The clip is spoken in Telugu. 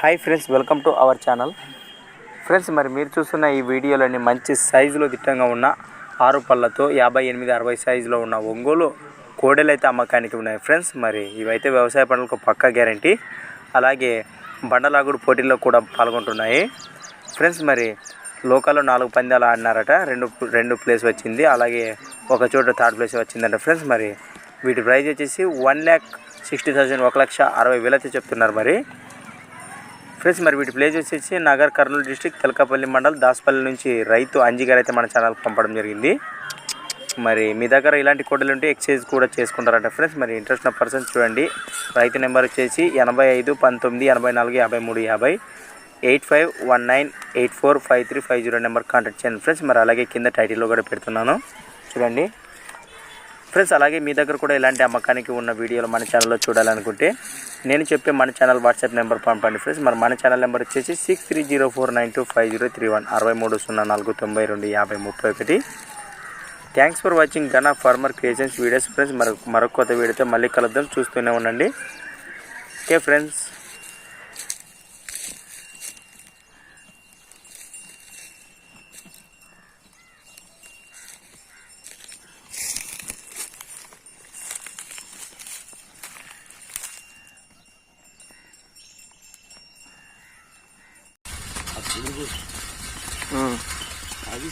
Hi friends, welcome to our channel. Friends, మరి మీరు చూస్తున్న ఈ వీడియోలోని మంచి సైజులో దిట్టంగా ఉన్న 6 పళ్ళతో 58-60 సైజులో ఉన్న ఒంగోలు కోడెలు అయితే అమ్మకానికి ఉన్నాయి. ఫ్రెండ్స్, మరి ఇవైతే వ్యవసాయ పనులకు పక్కా గ్యారంటీ, అలాగే బండలాగుడు పోటీల్లో కూడా పాల్గొంటున్నాయి. ఫ్రెండ్స్, మరి లోకల్లో 4 పందాలు ఆడినారట, రెండు ప్లేస్ వచ్చింది, అలాగే ఒక చోట థర్డ్ ప్లేస్ వచ్చిందంట. ఫ్రెండ్స్, మరి వీటి ప్రైజ్ వచ్చేసి 1,60,000 1,60,000 అయితే చెప్తున్నారు. మరి ఫ్రెండ్స్, మరి వీటి ప్లేస్ వచ్చేసి నగర్ కర్నూలు డిస్టిక్ తెలకపల్లి మండల్ దాసపల్లి నుంచి రైతు అంజిగారు అయితే మన ఛానల్కి పంపడం జరిగింది. మరి మీ దగ్గర ఇలాంటి కోడలు ఉంటే ఎక్స్చేంజ్ కూడా చేసుకుంటారంట. ఫ్రెండ్స్, మరి ఇంట్రెస్ట్ ఉన్న పర్సన్ చూడండి. రైతు నెంబర్ వచ్చేసి 85 19 84 53 50 8519 845350 నెంబర్ కాంటాక్ట్ చేయండి. ఫ్రెండ్స్, మరి అలాగే కింద టైటిల్లో కూడా పెడుతున్నాను చూడండి. ఫ్రెండ్స్, అలాగే మీ దగ్గర కూడా ఇలాంటి అమ్మకానికి ఉన్న వీడియోలు మన ఛానల్లో చూడాలనుకుంటే నేను చెప్పే మన ఛానల్ వాట్సాప్ నెంబర్ పంపండి. ఫ్రెండ్స్, మరి మన ఛానల్ నెంబర్ వచ్చేసి 6304925031 6304925031. థ్యాంక్స్ ఫర్ వాచింగ్ గనా ఫార్మర్ క్రియేషన్స్ వీడియోస్. ఫ్రెండ్స్, మరొక కొత్త వీడియోతో మళ్ళీ కలుద్దాం, చూస్తూనే ఉండండి. Okay friends. అది